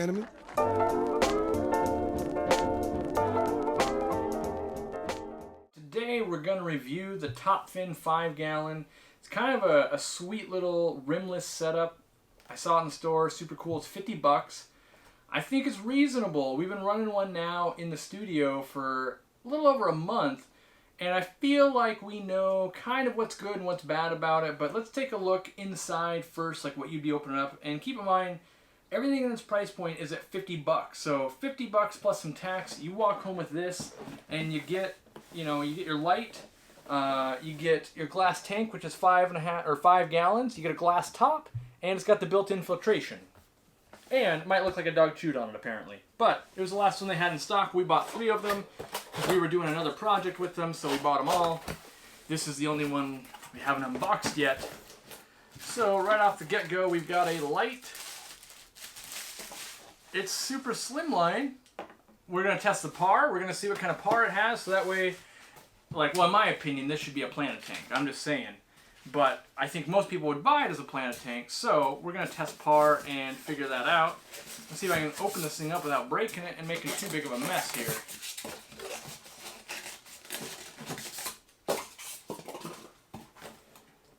understanding me? Today we're going to review the Top Fin 5-gallon. It's kind of a sweet little rimless setup. I saw it in the store, super cool. It's $50. I think it's reasonable. We've been running one now in the studio for a little over a month, and I feel like we know kind of what's good and what's bad about it, but let's take a look inside first, like what you'd be opening up. And keep in mind, everything in this price point is at $50. So $50 plus some tax. You walk home with this, and you get your light, you get your glass tank, which is 5 gallons. You get a glass top, and it's got the built-in filtration. And it might look like a dog chewed on it, apparently. But it was the last one they had in stock. We bought 3 of them because we were doing another project with them, so we bought them all. This is the only one we haven't unboxed yet. So right off the get-go, we've got a light. It's super slimline. We're going to test the par. We're going to see what kind of par it has, so that way, in my opinion, this should be a Planet tank. I'm just saying. But I think most people would buy it as a Planet tank, so we're going to test par and figure that out. Let's see if I can open this thing up without breaking it and making too big of a mess here.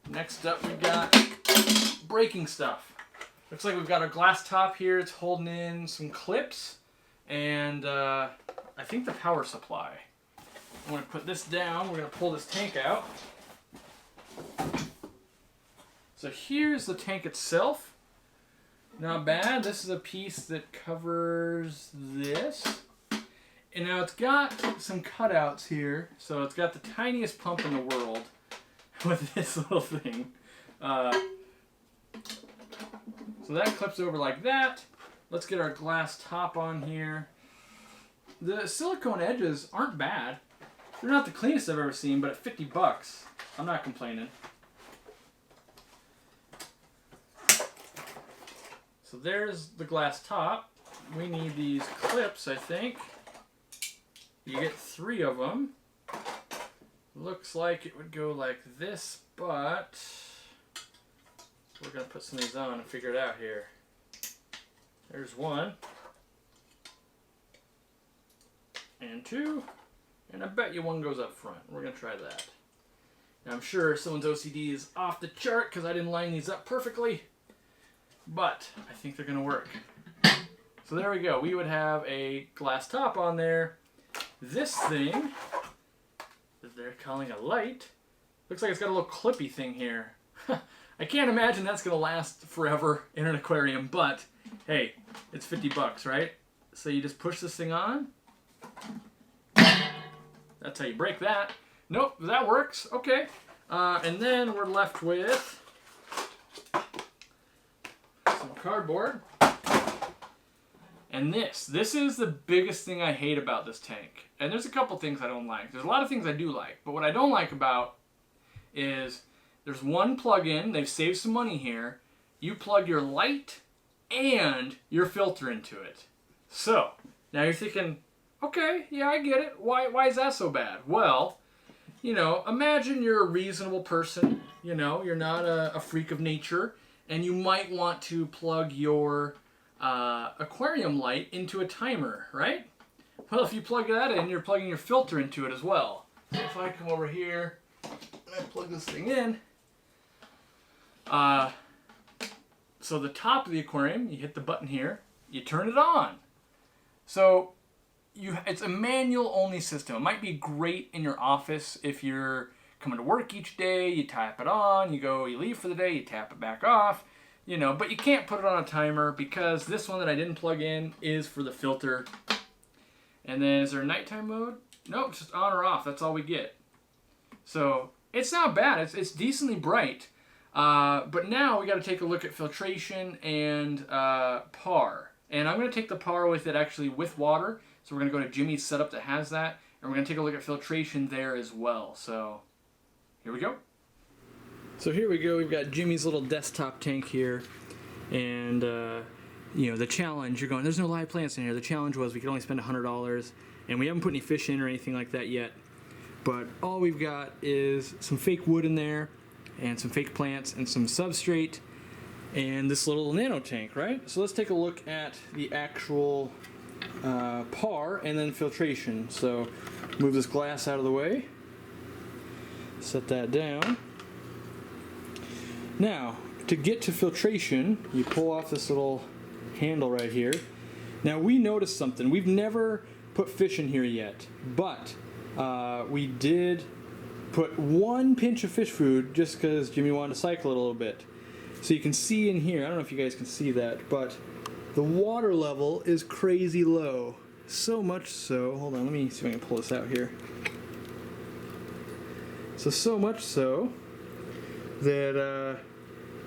Next up, we got braking stuff. Looks like we've got a glass top here. It's holding in some clips and I think the power supply. I'm going to put this down. We're going to pull this tank out. So here's the tank itself. Not bad. This is a piece that covers this. And now it's got some cutouts here. So it's got the tiniest pump in the world with this little thing. So that clips over like that. Let's get our glass top on here. The silicone edges aren't bad. They're not the cleanest I've ever seen, but at $50, I'm not complaining. So there's the glass top. We need these clips, I think. You get 3 of them. Looks like it would go like this, but we're going to put some of these on and figure it out here. There's 1. And 2. And I bet you 1 goes up front. We're going to try that. Now I'm sure someone's OCD is off the chart because I didn't line these up perfectly. But I think they're going to work. So there we go. We would have a glass top on there. This thing that they're calling a light looks like it's got a little clippy thing here. I can't imagine that's going to last forever in an aquarium, but hey, it's $50, right? So you just push this thing on. That's how you break that. Nope, that works. Okay. And then we're left with some cardboard. And this is the biggest thing I hate about this tank. And there's a couple things I don't like. There's a lot of things I do like. But what I don't like about is there's one plug-in. They've saved some money here. You plug your light and your filter into it. So, now you're thinking, okay, yeah, I get it. Why is that so bad? Well, imagine you're a reasonable person. You're not a freak of nature. And you might want to plug your aquarium light into a timer, right? Well, if you plug that in, you're plugging your filter into it as well. So if I come over here and I plug this thing in, so the top of the aquarium, you hit the button here, you turn it on. So it's a manual only system. It might be great in your office if you're coming to work each day, you tap it on, you leave for the day, you tap it back off, but you can't put it on a timer because this one that I didn't plug in is for the filter. And then is there a nighttime mode? Nope, just on or off, that's all we get. So it's not bad, it's decently bright. But now we got to take a look at filtration and par. And I'm going to take the par with it actually with water. So we're going to go to Jimmy's setup that has that. And we're going to take a look at filtration there as well. So here we go. So here we go. We've got Jimmy's little desktop tank here. And, the challenge, you're going, there's no live plants in here. The challenge was we could only spend $100. And we haven't put any fish in or anything like that yet. But all we've got is some fake wood in there. And some fake plants and some substrate. and this little nano tank, right? So let's take a look at the actual par and then filtration. So move this glass out of the way, set that down. Now, to get to filtration, you pull off this little handle right here. Now we noticed something. We've never put fish in here yet, but we did put 1 pinch of fish food just because Jimmy wanted to cycle it a little bit. So you can see in here, I don't know if you guys can see that, but the water level is crazy low. So much so, hold on, let me see if I can pull this out here. So much so that,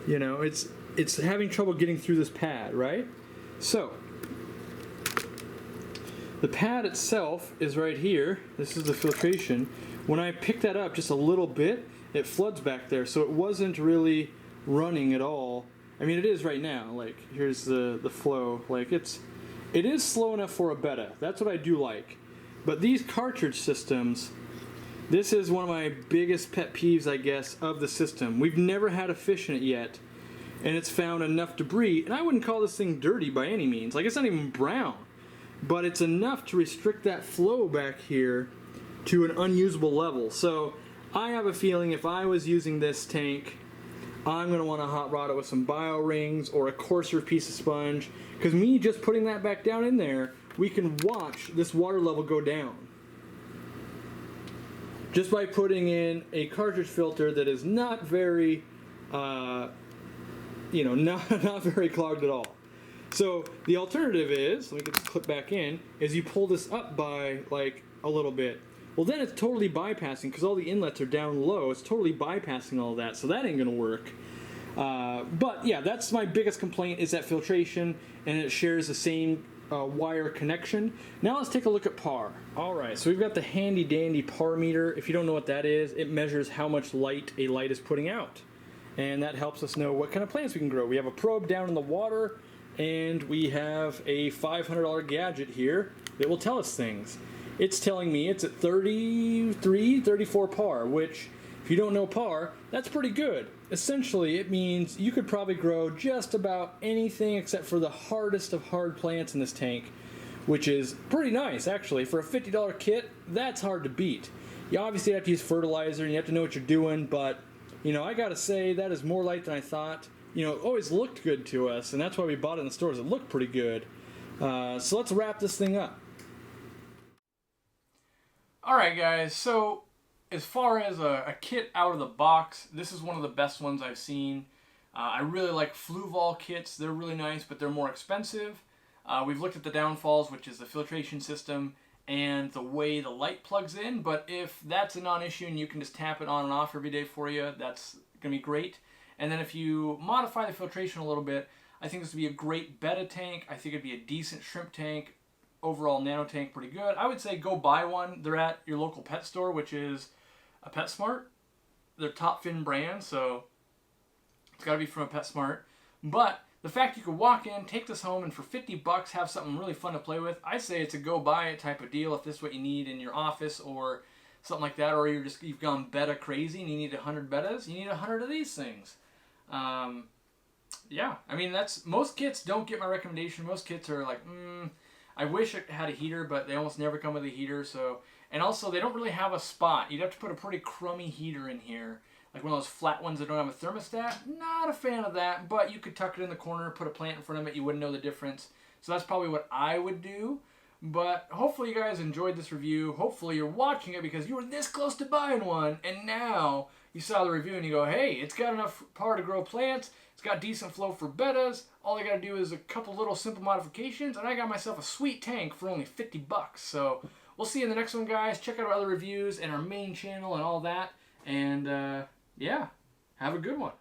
you know, it's having trouble getting through this pad, right? So, the pad itself is right here. This is the filtration. When I pick that up just a little bit, it floods back there, so it wasn't really running at all. I mean, it is right now. Like, here's the flow. Like, it is slow enough for a betta. That's what I do like. But these cartridge systems, this is one of my biggest pet peeves, I guess, of the system. We've never had a fish in it yet, and it's found enough debris, and I wouldn't call this thing dirty by any means. Like, it's not even brown, but it's enough to restrict that flow back here to an unusable level. So I have a feeling if I was using this tank, I'm going to want to hot rod it with some bio rings or a coarser piece of sponge, because me just putting that back down in there, we can watch this water level go down just by putting in a cartridge filter that is not very you know, not very clogged at all. So the alternative is, let me get this clip back in, is you pull this up by like a little bit. Well, then it's totally bypassing, because all the inlets are down low. It's totally bypassing all that, so that ain't gonna work. But yeah, that's my biggest complaint, is that filtration, and it shares the same wire connection. Now let's take a look at par. Alright, so we've got the handy dandy par meter. If you don't know what that is, it measures how much light a light is putting out. And that helps us know what kind of plants we can grow. We have a probe down in the water, and we have a $500 gadget here that will tell us things. It's telling me it's at 33, 34 par, which, if you don't know par, that's pretty good. Essentially, it means you could probably grow just about anything except for the hardest of hard plants in this tank, which is pretty nice, actually. For a $50 kit, that's hard to beat. You obviously have to use fertilizer, and you have to know what you're doing, but you know, I gotta say, that is more light than I thought. You know, it always looked good to us, and that's why we bought it in the stores. It looked pretty good. So let's wrap this thing up. Alright guys, so as far as a kit out of the box, this is one of the best ones I've seen. I really like Fluval kits. They're really nice, but they're more expensive. We've looked at the downfalls, which is the filtration system and the way the light plugs in, but if that's a non-issue and you can just tap it on and off every day for you, that's going to be great. And then if you modify the filtration a little bit, I think this would be a great betta tank. I think it'd be a decent shrimp tank. Overall nano tank, pretty good. I would say go buy one. They're at your local pet store, which is a Petsmart. They're top fin brand, so it's got to be from a Petsmart. But the fact you could walk in, take this home, and for 50 bucks have something really fun to play with, I say it's a go buy it type of deal if this is what you need in your office or something like that, or you've gone betta crazy and you need 100 bettas, you need 100 of these things. Yeah, I mean, most kits don't get my recommendation. Most kits are like, I wish it had a heater, but they almost never come with a heater. So, and also they don't really have a spot. You'd have to put a pretty crummy heater in here, like one of those flat ones that don't have a thermostat. Not a fan of that, but you could tuck it in the corner, put a plant in front of it, you wouldn't know the difference. So that's probably what I would do. But hopefully you guys enjoyed this review. Hopefully you're watching it because you were this close to buying one, and now you saw the review and you go, hey, it's got enough power to grow plants, it's got decent flow for bettas, all I gotta do is a couple little simple modifications, and I got myself a sweet tank for only 50 bucks. So we'll see you in the next one, guys. Check out our other reviews and our main channel and all that, and yeah, have a good one.